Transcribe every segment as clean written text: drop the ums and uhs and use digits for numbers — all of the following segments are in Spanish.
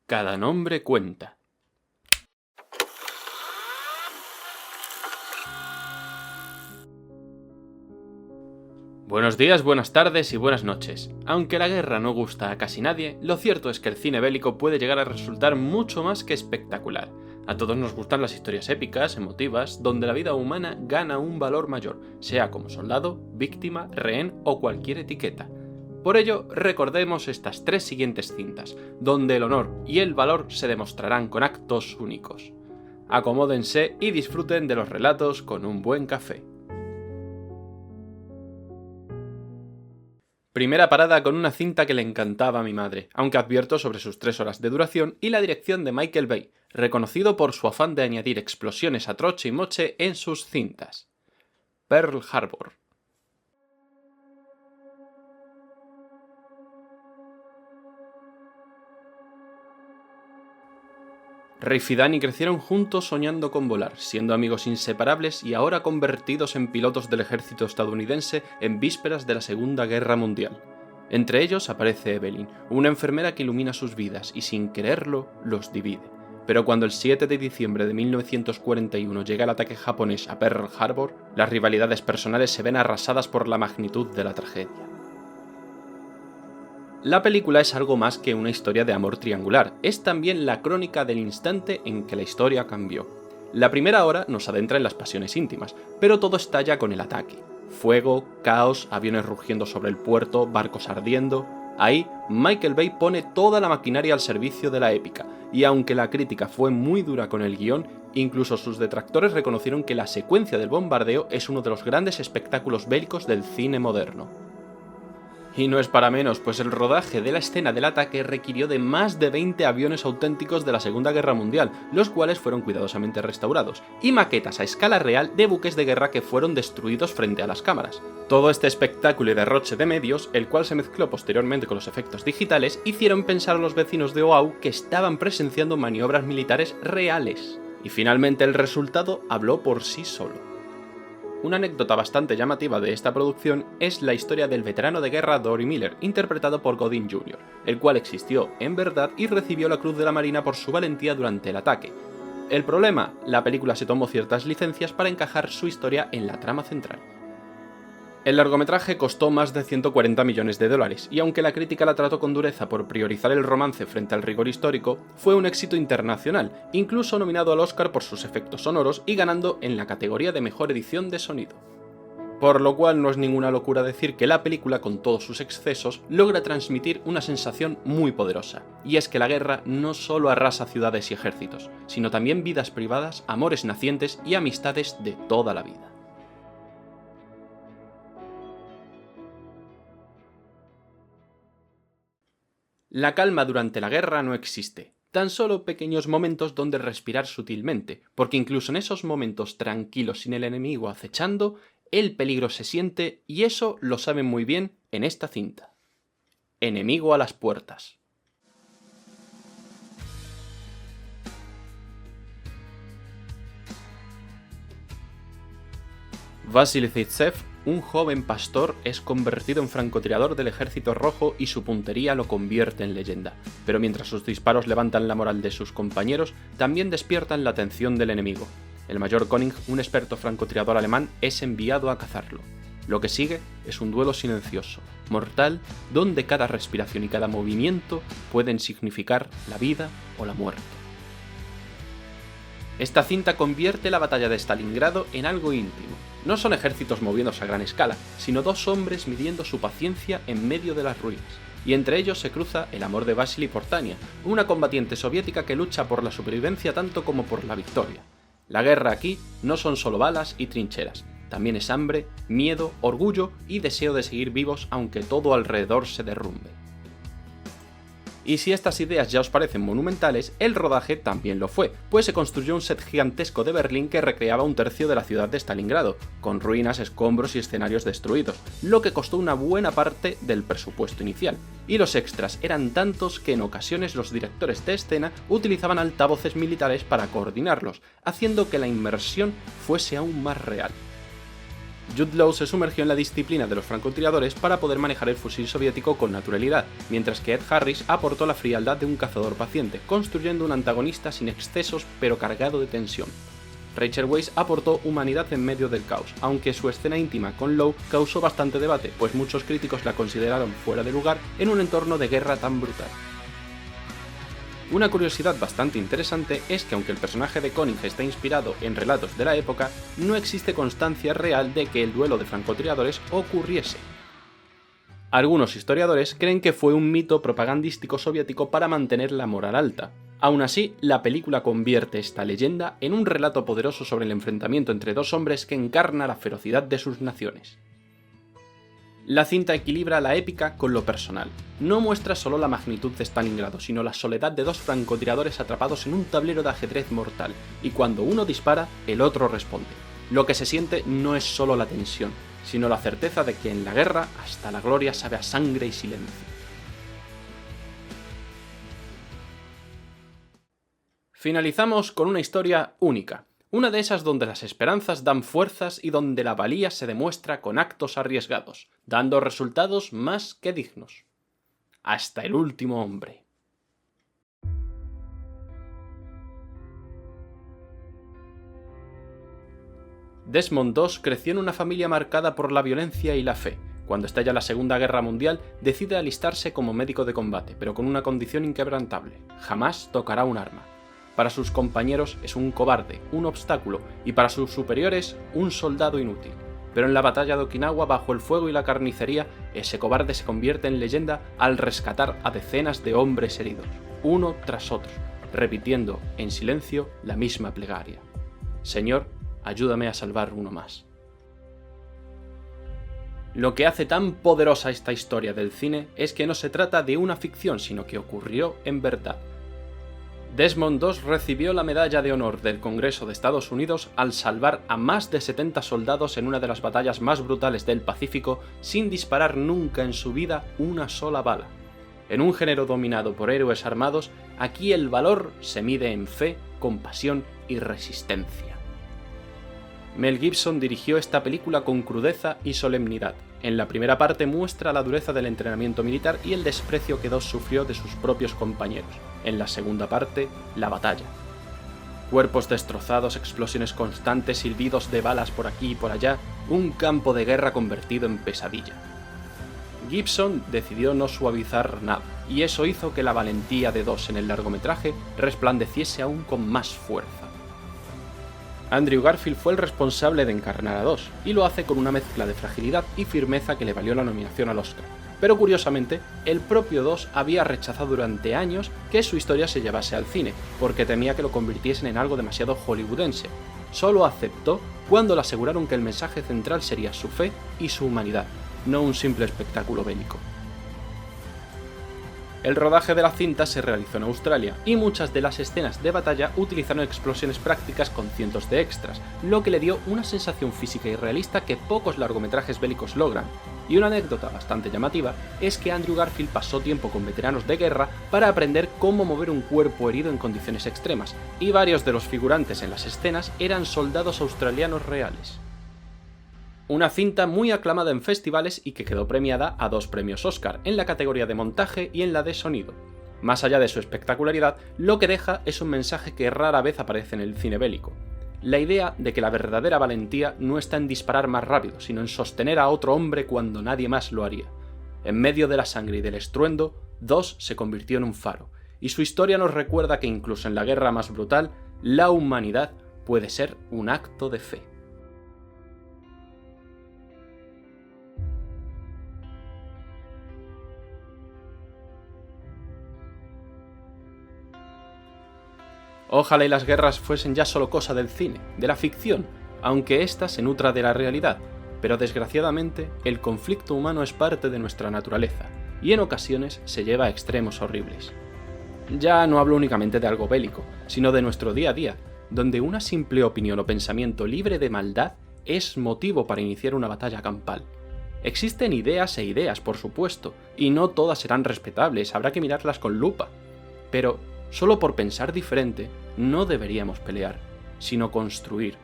Cada nombre cuenta. Buenos días, buenas tardes y buenas noches. Aunque la guerra no gusta a casi nadie, lo cierto es que el cine bélico puede llegar a resultar mucho más que espectacular. A todos nos gustan las historias épicas, emotivas, donde la vida humana gana un valor mayor, sea como soldado, víctima, rehén o cualquier etiqueta. Por ello, recordemos estas tres siguientes cintas, donde el honor y el valor se demostrarán con actos únicos. Acomódense y disfruten de los relatos con un buen café. Primera parada con una cinta que le encantaba a mi madre, aunque advierto sobre sus 3 horas de duración y la dirección de Michael Bay, reconocido por su afán de añadir explosiones a troche y moche en sus cintas. Pearl Harbor. Rafe y Danny crecieron juntos soñando con volar, siendo amigos inseparables y ahora convertidos en pilotos del ejército estadounidense en vísperas de la Segunda Guerra Mundial. Entre ellos aparece Evelyn, una enfermera que ilumina sus vidas y sin quererlo los divide. Pero cuando el 7 de diciembre de 1941 llega el ataque japonés a Pearl Harbor, las rivalidades personales se ven arrasadas por la magnitud de la tragedia. La película es algo más que una historia de amor triangular, es también la crónica del instante en que la historia cambió. La primera hora nos adentra en las pasiones íntimas, pero todo estalla con el ataque. Fuego, caos, aviones rugiendo sobre el puerto, barcos ardiendo. Ahí, Michael Bay pone toda la maquinaria al servicio de la épica, y aunque la crítica fue muy dura con el guión, incluso sus detractores reconocieron que la secuencia del bombardeo es uno de los grandes espectáculos bélicos del cine moderno. Y no es para menos, pues el rodaje de la escena del ataque requirió de más de 20 aviones auténticos de la Segunda Guerra Mundial, los cuales fueron cuidadosamente restaurados, y maquetas a escala real de buques de guerra que fueron destruidos frente a las cámaras. Todo este espectáculo y derroche de medios, el cual se mezcló posteriormente con los efectos digitales, hicieron pensar a los vecinos de Oahu que estaban presenciando maniobras militares reales. Y finalmente el resultado habló por sí solo. Una anécdota bastante llamativa de esta producción es la historia del veterano de guerra Dory Miller, interpretado por Godin Jr., el cual existió en verdad y recibió la Cruz de la Marina por su valentía durante el ataque. El problema, la película se tomó ciertas licencias para encajar su historia en la trama central. El largometraje costó más de 140 millones de dólares, y aunque la crítica la trató con dureza por priorizar el romance frente al rigor histórico, fue un éxito internacional, incluso nominado al Oscar por sus efectos sonoros y ganando en la categoría de mejor edición de sonido. Por lo cual no es ninguna locura decir que la película, con todos sus excesos, logra transmitir una sensación muy poderosa, y es que la guerra no solo arrasa ciudades y ejércitos, sino también vidas privadas, amores nacientes y amistades de toda la vida. La calma durante la guerra no existe, tan solo pequeños momentos donde respirar sutilmente, porque incluso en esos momentos tranquilos sin el enemigo acechando, el peligro se siente y eso lo saben muy bien en esta cinta. Enemigo a las puertas. Vasily Zaitsev, un joven pastor, es convertido en francotirador del Ejército Rojo y su puntería lo convierte en leyenda. Pero mientras sus disparos levantan la moral de sus compañeros, también despiertan la atención del enemigo. El mayor König, un experto francotirador alemán, es enviado a cazarlo. Lo que sigue es un duelo silencioso, mortal, donde cada respiración y cada movimiento pueden significar la vida o la muerte. Esta cinta convierte la batalla de Stalingrado en algo íntimo. No son ejércitos moviéndose a gran escala, sino dos hombres midiendo su paciencia en medio de las ruinas. Y entre ellos se cruza el amor de Vasily por Tania, una combatiente soviética que lucha por la supervivencia tanto como por la victoria. La guerra aquí no son solo balas y trincheras, también es hambre, miedo, orgullo y deseo de seguir vivos aunque todo alrededor se derrumbe. Y si estas ideas ya os parecen monumentales, el rodaje también lo fue, pues se construyó un set gigantesco de Berlín que recreaba un tercio de la ciudad de Stalingrado, con ruinas, escombros y escenarios destruidos, lo que costó una buena parte del presupuesto inicial. Y los extras eran tantos que en ocasiones los directores de escena utilizaban altavoces militares para coordinarlos, haciendo que la inmersión fuese aún más real. Jude Law se sumergió en la disciplina de los francotiradores para poder manejar el fusil soviético con naturalidad, mientras que Ed Harris aportó la frialdad de un cazador paciente, construyendo un antagonista sin excesos pero cargado de tensión. Rachel Weisz aportó humanidad en medio del caos, aunque su escena íntima con Law causó bastante debate, pues muchos críticos la consideraron fuera de lugar en un entorno de guerra tan brutal. Una curiosidad bastante interesante es que aunque el personaje de Koenig está inspirado en relatos de la época, no existe constancia real de que el duelo de francotiradores ocurriese. Algunos historiadores creen que fue un mito propagandístico soviético para mantener la moral alta. Aún así, la película convierte esta leyenda en un relato poderoso sobre el enfrentamiento entre dos hombres que encarna la ferocidad de sus naciones. La cinta equilibra la épica con lo personal. No muestra solo la magnitud de Stalingrado, sino la soledad de dos francotiradores atrapados en un tablero de ajedrez mortal, y cuando uno dispara, el otro responde. Lo que se siente no es solo la tensión, sino la certeza de que en la guerra hasta la gloria sabe a sangre y silencio. Finalizamos con una historia única. Una de esas donde las esperanzas dan fuerzas y donde la valía se demuestra con actos arriesgados, dando resultados más que dignos. Hasta el último hombre. Desmond II creció en una familia marcada por la violencia y la fe. Cuando estalla la Segunda Guerra Mundial, decide alistarse como médico de combate, pero con una condición inquebrantable: jamás tocará un arma. Para sus compañeros es un cobarde, un obstáculo, y para sus superiores un soldado inútil. Pero en la batalla de Okinawa, bajo el fuego y la carnicería, ese cobarde se convierte en leyenda al rescatar a decenas de hombres heridos, uno tras otro, repitiendo en silencio la misma plegaria: Señor, ayúdame a salvar uno más. Lo que hace tan poderosa esta historia del cine es que no se trata de una ficción, sino que ocurrió en verdad. Desmond II recibió la Medalla de Honor del Congreso de Estados Unidos al salvar a más de 70 soldados en una de las batallas más brutales del Pacífico sin disparar nunca en su vida una sola bala. En un género dominado por héroes armados, aquí el valor se mide en fe, compasión y resistencia. Mel Gibson dirigió esta película con crudeza y solemnidad. En la primera parte muestra la dureza del entrenamiento militar y el desprecio que II sufrió de sus propios compañeros. En la segunda parte, la batalla. Cuerpos destrozados, explosiones constantes, silbidos de balas por aquí y por allá, un campo de guerra convertido en pesadilla. Gibson decidió no suavizar nada, y eso hizo que la valentía de II en el largometraje resplandeciese aún con más fuerza. Andrew Garfield fue el responsable de encarnar a II, y lo hace con una mezcla de fragilidad y firmeza que le valió la nominación al Oscar. Pero curiosamente, el propio II había rechazado durante años que su historia se llevase al cine, porque temía que lo convirtiesen en algo demasiado hollywoodense. Solo aceptó cuando le aseguraron que el mensaje central sería su fe y su humanidad, no un simple espectáculo bélico. El rodaje de la cinta se realizó en Australia, y muchas de las escenas de batalla utilizaron explosiones prácticas con cientos de extras, lo que le dio una sensación física y realista que pocos largometrajes bélicos logran. Y una anécdota bastante llamativa es que Andrew Garfield pasó tiempo con veteranos de guerra para aprender cómo mover un cuerpo herido en condiciones extremas, y varios de los figurantes en las escenas eran soldados australianos reales. Una cinta muy aclamada en festivales y que quedó premiada a 2 premios Oscar, en la categoría de montaje y en la de sonido. Más allá de su espectacularidad, lo que deja es un mensaje que rara vez aparece en el cine bélico. La idea de que la verdadera valentía no está en disparar más rápido, sino en sostener a otro hombre cuando nadie más lo haría. En medio de la sangre y del estruendo, II se convirtió en un faro, y su historia nos recuerda que incluso en la guerra más brutal, la humanidad puede ser un acto de fe. Ojalá y las guerras fuesen ya solo cosa del cine, de la ficción, aunque ésta se nutra de la realidad, pero desgraciadamente el conflicto humano es parte de nuestra naturaleza, y en ocasiones se lleva a extremos horribles. Ya no hablo únicamente de algo bélico, sino de nuestro día a día, donde una simple opinión o pensamiento libre de maldad es motivo para iniciar una batalla campal. Existen ideas e ideas, por supuesto, y no todas serán respetables, habrá que mirarlas con lupa, pero solo por pensar diferente no deberíamos pelear, sino construir.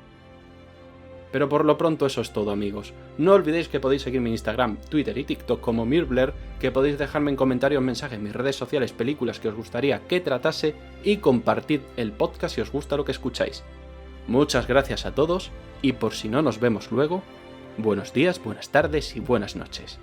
Pero por lo pronto eso es todo, amigos. No olvidéis que podéis seguirme en Instagram, Twitter y TikTok como Mirbler, que podéis dejarme en comentarios mensajes en mis redes sociales películas que os gustaría que tratase y compartid el podcast si os gusta lo que escucháis. Muchas gracias a todos y por si no nos vemos luego, buenos días, buenas tardes y buenas noches.